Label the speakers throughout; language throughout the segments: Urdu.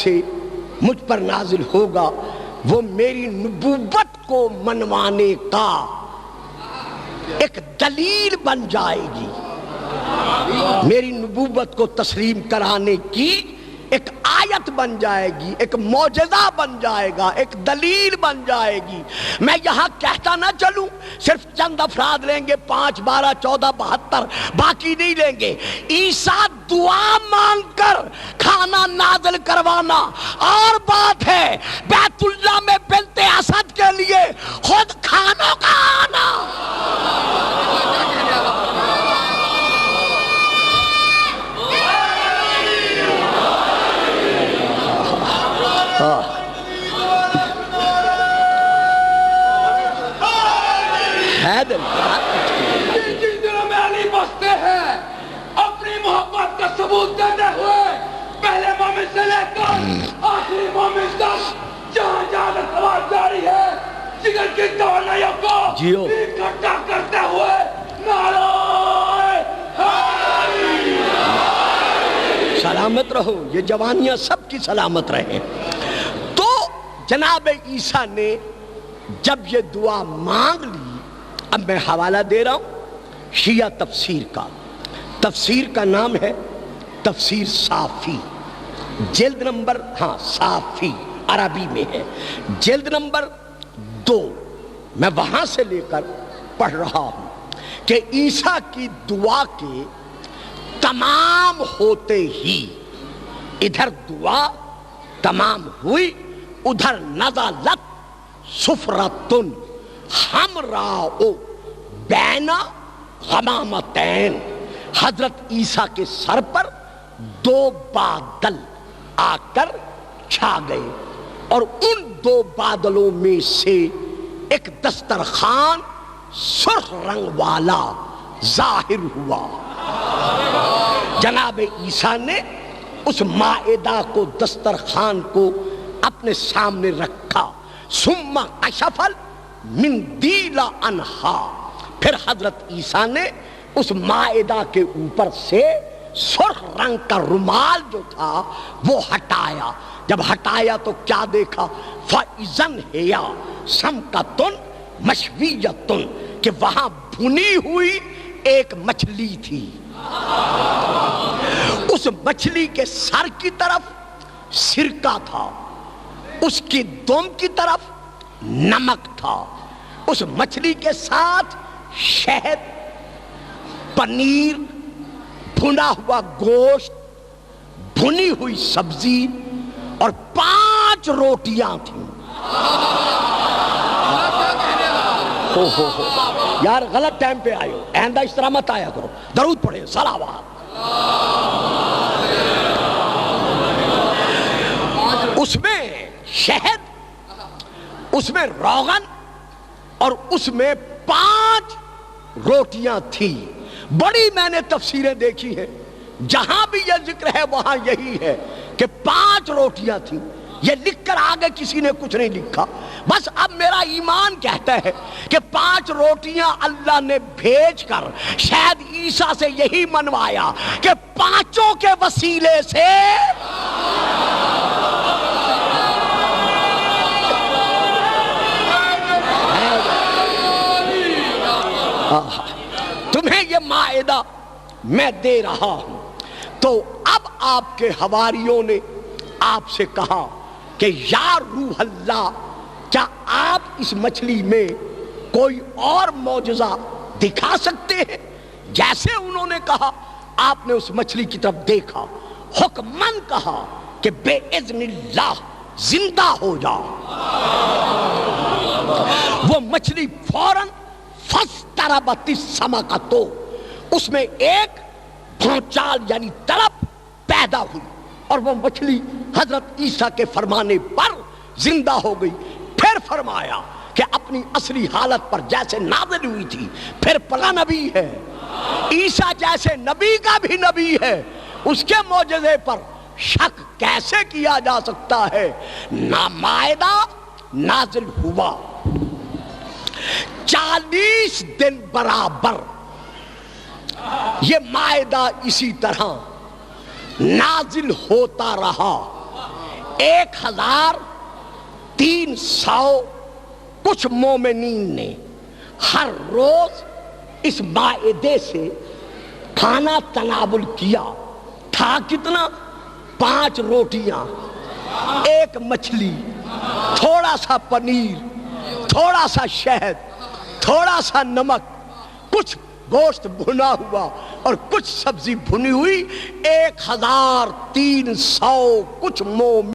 Speaker 1: سے مجھ پر نازل ہوگا وہ میری نبوت کو منوانے کا ایک دلیل بن جائے گی، میری نبوت کو تسلیم کرانے کی ایک آیت بن جائے گی، ایک معجزہ بن جائے گا، ایک دلیل بن جائے گی۔ میں یہاں کہتا نہ چلوں، صرف چند افراد لیں گے، 5، 12، 14، 72، باقی نہیں لیں گے۔ عیسیٰ دعا مانگ کر کھانا نازل کروانا اور بات ہے، بیت اللہ میں بنت اسد کے لیے خود کھانوں کا آنا۔
Speaker 2: جن دنوں میں علی بستے ہیں اپنی محبت کا ثبوت دیتے ہوئے پہلے مومن سے لے کر آخری مومن تک جہاں جہاں سوال جاری ہے، جگر کی توانائیوں کو اکٹھا کرتے ہوئے نعرہ
Speaker 1: سلامت رہو، یہ جوانیاں سب کی سلامت رہیں۔ تو جناب عیسیٰ نے جب یہ دعا مانگ لی، اب میں حوالہ دے رہا ہوں شیعہ تفسیر کا، تفسیر کا نام ہے تفسیر صافی، جلد نمبر صافی عربی میں ہے، جلد نمبر 2، میں وہاں سے لے کر پڑھ رہا ہوں کہ عیسیٰ کی دعا کے تمام ہوتے ہی ادھر دعا تمام ہوئی، ادھر نزلت صفرتن حمراء بین غمامتین، حضرت عیسیٰ کے سر پر 2 بادل آ کر چھا گئے، اور ان 2 بادلوں میں سے ایک دسترخوان سرخ رنگ والا ظاہر ہوا۔ جناب عیسیٰ نے اس مائدہ کو، دسترخوان کو اپنے سامنے رکھا، ثم کشف المندیل عنہا، پھر حضرت عیسیٰ نے اس مائدہ کے اوپر سے سرخ رنگ کا رومال جو تھا وہ ہٹایا۔ جب ہٹایا تو کیا دیکھا؟ فَإِذَنْ هِيَ سَمْكَةٌ مَشْوِيَّةٌ، کہ وہاں بھنی ہوئی ایک مچھلی تھی، اس مچھلی کے سر کی طرف سرکہ تھا، اس کی دم کی طرف نمک تھا، اس مچھلی کے ساتھ شہد، پنیر، بھنا ہوا گوشت، بھنی ہوئی سبزی اور 5 روٹیاں تھیں۔ یار غلط ٹائم پہ آئے ہو، آئندہ اس طرح مت آیا کرو، درود پڑھیں، صلوات۔ اس میں شہد، اس میں روغن اور اس میں 5 روٹیاں تھی۔ بڑی میں نے تفسیریں دیکھی ہیں، جہاں بھی یہ ذکر ہے وہاں یہی ہے کہ 5 روٹیاں تھیں۔ یہ لکھ کر آگے کسی نے کچھ نہیں لکھا، بس اب میرا ایمان کہتا ہے کہ 5 روٹیاں اللہ نے بھیج کر شاید عیسیٰ سے یہی منوایا کہ 5 کے وسیلے سے تمہیں یہ مائدہ میں دے رہا ہوں۔ تو اب آپ کے حواریوں نے آپ سے کہا کہ یا روح اللہ، کیا آپ اس مچھلی میں کوئی اور معجزہ دکھا سکتے ہیں؟ جیسے انہوں نے کہا، آپ نے اس مچھلی کی طرف دیکھا، حکماً کہا کہ بے اذن اللہ زندہ ہو جا۔ وہ مچھلی فوراً فاستربت السمکۃ، اس میں ایک بھونچال یعنی تڑپ پیدا ہوئی، اور وہ مچھلی حضرت عیسیٰ کے فرمانے پر زندہ ہو گئی۔ پھر فرمایا کہ اپنی اصلی حالت پر جیسے نازل ہوئی تھی، پھر پلا نبی ہے، عیسیٰ جیسے نبی کا بھی نبی ہے، اس کے معجزے پر شک کیسے کیا جا سکتا ہے؟ نہ مائدہ نازل ہوا، 40 دن برابر یہ مائدہ اسی طرح نازل ہوتا رہا۔ 1300 کچھ مومنین نے ہر روز اس مائدے سے کھانا تناول کیا. تھا کتنا؟ 5 روٹیاں، 1 مچھلی، تھوڑا سا پنیر، تھوڑا سا شہد، تھوڑا سا نمک، کچھ گوشت بھنا ہوا اور کچھ سبزی بھنی ہوئی. 1300 کچھ مومن.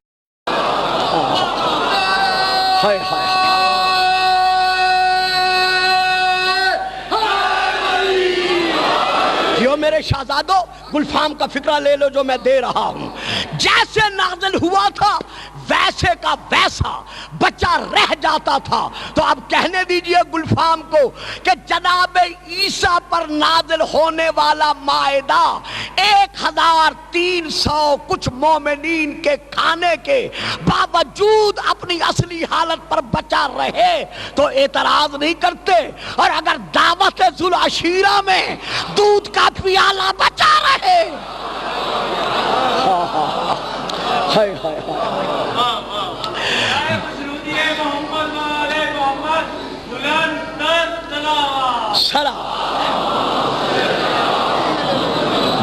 Speaker 1: ہائے ہائے میرے شہزادوں، گلفام کا فکرہ لے لو جو میں دے رہا ہوں. جیسے نازل ہوا تھا ویسے کا ویسا بچہ رہ جاتا تھا. تو اب کہنے دیجئے گلفام کو کہ جناب عیسیٰ پر نازل ہونے والا مائدہ 1300 کچھ مومنین کے کھانے کے باوجود اپنی اصلی حالت پر بچا رہے تو اعتراض نہیں کرتے. اور اگر دعوت ذوالعشیرہ میں دودھ کا پیالہ بچا رہے. ہائے ہائے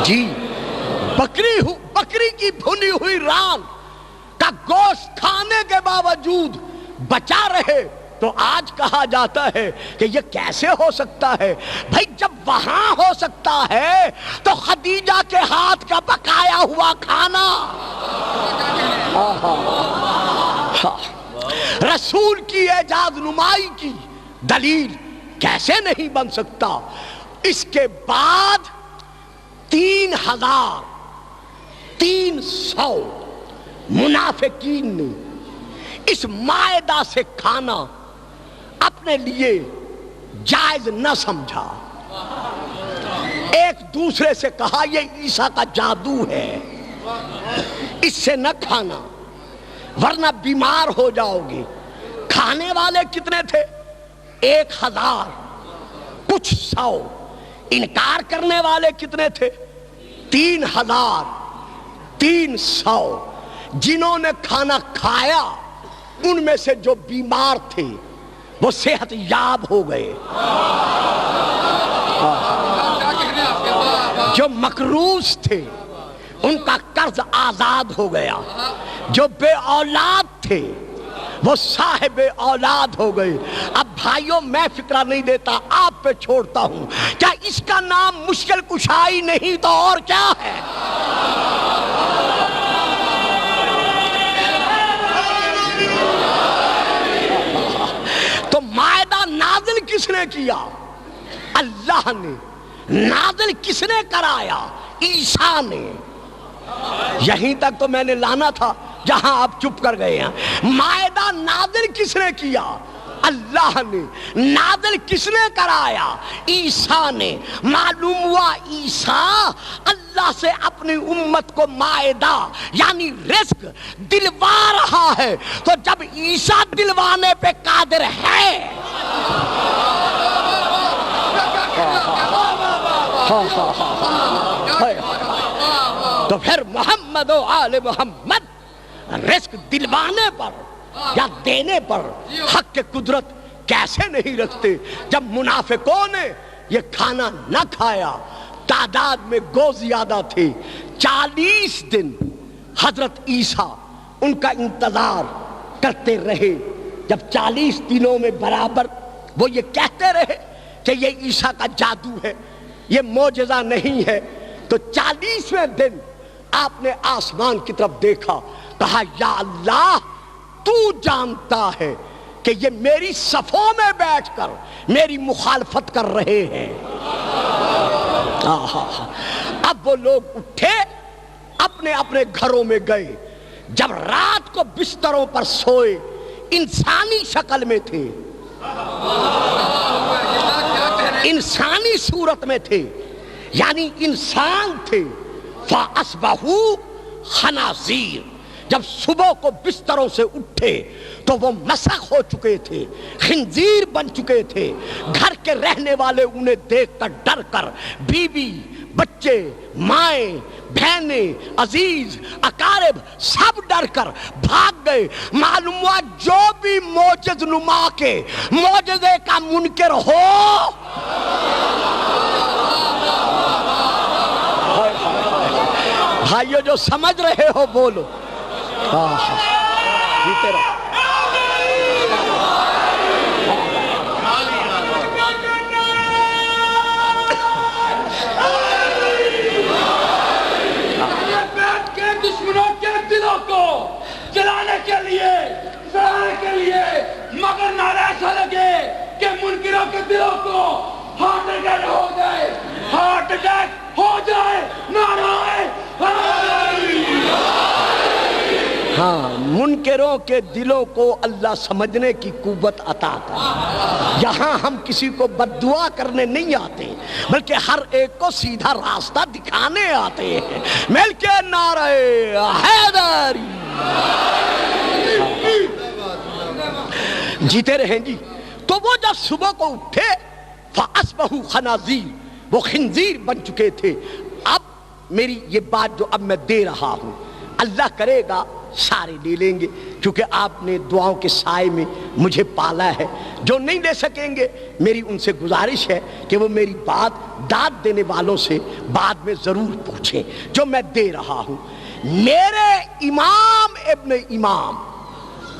Speaker 1: جی، بکری کی بھنی ہوئی ران کا گوشت کھانے کے باوجود بچا رہے تو آج کہا جاتا ہے کہ یہ کیسے ہو سکتا ہے؟ بھائی جب وہاں ہو سکتا ہے تو خدیجہ کے ہاتھ کا پکایا ہوا کھانا رسول کی اعجاز نمائی کی دلیل کیسے نہیں بن سکتا؟ اس کے بعد 3300 منافقین نے اس مائدہ سے کھانا اپنے لیے جائز نہ سمجھا. ایک دوسرے سے کہا یہ عیسیٰ کا جادو ہے، اس سے نہ کھانا ورنہ بیمار ہو جاؤ گے. کھانے والے کتنے تھے؟ 1000 کچھ 100. انکار کرنے والے کتنے تھے؟ 3300. جنہوں نے کھانا کھایا ان میں سے جو بیمار تھے وہ صحت یاب ہو گئے، جو مقروض تھے ان کا قرض آزاد ہو گیا، جو بے اولاد تھے وہ صاحب اولاد ہو گئے. اب بھائیوں میں فکرہ نہیں دیتا، آپ پہ چھوڑتا ہوں. کیا اس کا نام مشکل کشائی نہیں تو اور کیا ہے؟ تو مائدہ نازل کس نے کیا؟ اللہ نے. نازل کس نے کرایا؟ عیسیٰ نے. یہیں تک تو میں نے لانا تھا جہاں آپ چپ کر گئے ہیں. مائدہ نازل کس نے کیا؟ اللہ نے. نازل کس نے کرایا؟ عیسیٰ نے. معلوم ہوا عیسیٰ اللہ سے اپنی امت کو مائدہ یعنی رزق دلوا رہا ہے. تو جب عیسیٰ دلوانے پہ قادر ہے تو پھر محمد و آل محمد رزق دلوانے پر یا دینے پر حق کے قدرت کیسے نہیں رکھتے؟ جب منافقوں نے یہ کھانا نہ کھایا، تعداد میں گو زیادہ تھے، 40 دن حضرت عیسیٰ ان کا انتظار کرتے رہے. جب 40 دنوں میں برابر وہ یہ کہتے رہے کہ یہ عیسیٰ کا جادو ہے، یہ معجزہ نہیں ہے، تو 40ویں دن آپ نے آسمان کی طرف دیکھا، کہا یا اللہ تو جانتا ہے کہ یہ میری صفوں میں بیٹھ کر میری مخالفت کر رہے ہیں. اب وہ لوگ اٹھے، اپنے اپنے گھروں میں گئے. جب رات کو بستروں پر سوئے انسانی شکل میں تھے، انسانی صورت میں تھے، یعنی انسان تھے. فَأَصْبَحُوا خَنَازِيرَ. جب صبح کو بستروں سے اٹھے تو وہ مسخ ہو چکے تھے، خنزیر بن چکے تھے. گھر کے رہنے والے انہیں دیکھ کر ڈر کر بیوی بچے، مائیں، بہنیں، عزیز، اقارب سب ڈر کر بھاگ گئے۔ معلوم ہوا جو بھی معجز نما کے معجزے کا منکر ہو، بھائیو جو سمجھ رہے ہو بولو، جیتے رہو۔
Speaker 2: دشمنوں کے دلوں کو جلانے کے لیے، سڑانے کے لیے، مگر نعرہ ایسا لگے کہ منکروں کے دلوں کو ہارٹ اٹیک ہو جائے، ہارٹ اٹیک ہو جائے، نعرہ
Speaker 1: ہاں، منکروں کے دلوں کو اللہ سمجھنے کی قوت عطا کر۔ یہاں ہم کسی کو بد دعا کرنے نہیں آتے، بلکہ ہر ایک کو سیدھا راستہ دکھانے آتے ہیں۔ مل کے نعرہ حیدری جیتے رہیں جی۔ تو وہ جب صبح کو اٹھے فَأَصْبَحُوا خَنَازِيرَ، وہ خنزیر بن چکے تھے۔ اب میری یہ بات جو اب میں دے رہا ہوں، اللہ کرے گا سارے لے لیں گے، کیونکہ آپ نے دعاؤں کے سائے میں مجھے پالا ہے۔ جو نہیں لے سکیں گے میری ان سے گزارش ہے کہ وہ میری بات داد دینے والوں سے بعد میں ضرور پوچھیں جو میں دے رہا ہوں۔ میرے امام ابن امام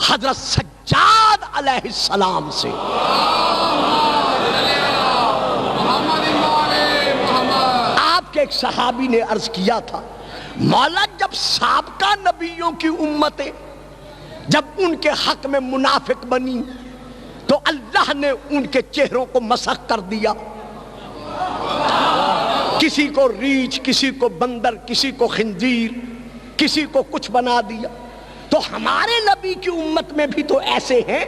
Speaker 1: حضرت سجاد علیہ السلام سے آپ کے ایک صحابی نے عرض کیا تھا، مولا جب سابقہ نبیوں کی امتیں جب ان کے حق میں منافق بنی تو اللہ نے ان کے چہروں کو مسخ کر دیا، کسی کو ریچھ، کسی کو بندر، کسی کو خنزیر، کسی کو کچھ بنا دیا۔ تو ہمارے نبی کی امت میں بھی تو ایسے ہیں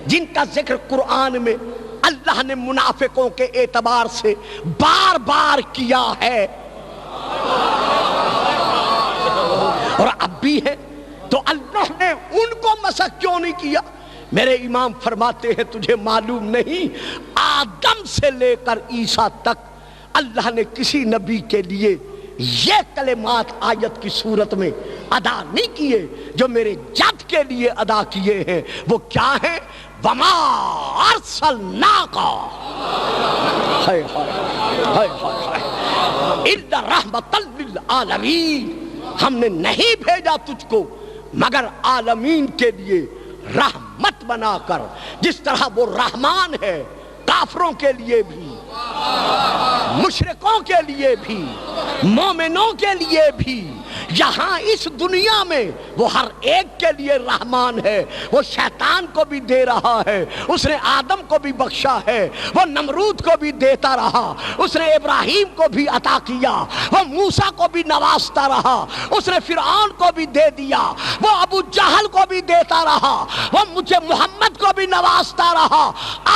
Speaker 1: جن کا ذکر قرآن میں اللہ نے منافقوں کے اعتبار سے بار بار کیا ہے، اور اب بھی ہے۔ تو اللہ نے ان کو مسخ کیوں نہیں کیا؟ میرے امام فرماتے ہیں تجھے معلوم نہیں، آدم سے لے کر عیسیٰ تک اللہ نے کسی نبی کے لیے یہ کلمات آیت کی صورت میں ادا نہیں کیے جو میرے جد کے لیے ادا کیے ہیں۔ وہ کیا ہیں؟ وَمَا أَرْسَلْنَاكَ إِلَّا رَحْمَةً لِلْعَالَمِينَ، ہم نے نہیں بھیجا تجھ کو مگر عالمین کے لیے رحمت بنا کر۔ جس طرح وہ رحمان ہے کافروں کے لیے بھی، مشرکوں کے لیے بھی، مومنوں کے لیے بھی، یہاں اس دنیا میں وہ ہر ایک کے لیے رحمان ہے۔ وہ شیطان کو بھی دے رہا ہے، اس نے آدم کو بھی بخشا ہے، وہ نمرود کو بھی دیتا رہا، اس نے ابراہیم کو بھی عطا کیا، وہ موسیٰ کو بھی نوازتا رہا، اس نے فرعون کو بھی دے دیا، وہ ابو جہل کو بھی دیتا رہا، وہ مجھے محمد کو بھی نوازتا رہا۔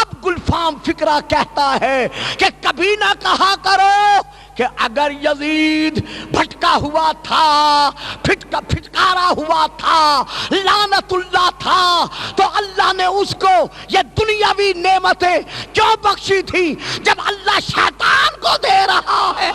Speaker 1: اب گلفام فکرہ کہتا ہے کہ کبھی نہ کہا کرو کہ اگر یزید بھٹکا ہوا تھا، پھٹکارا ہوا تھا، لعنت اللہ تھا، تو اللہ نے اس کو یہ دنیاوی نعمتیں کیوں بخشی تھی جب اللہ شیطان کو دے رہا ہے؟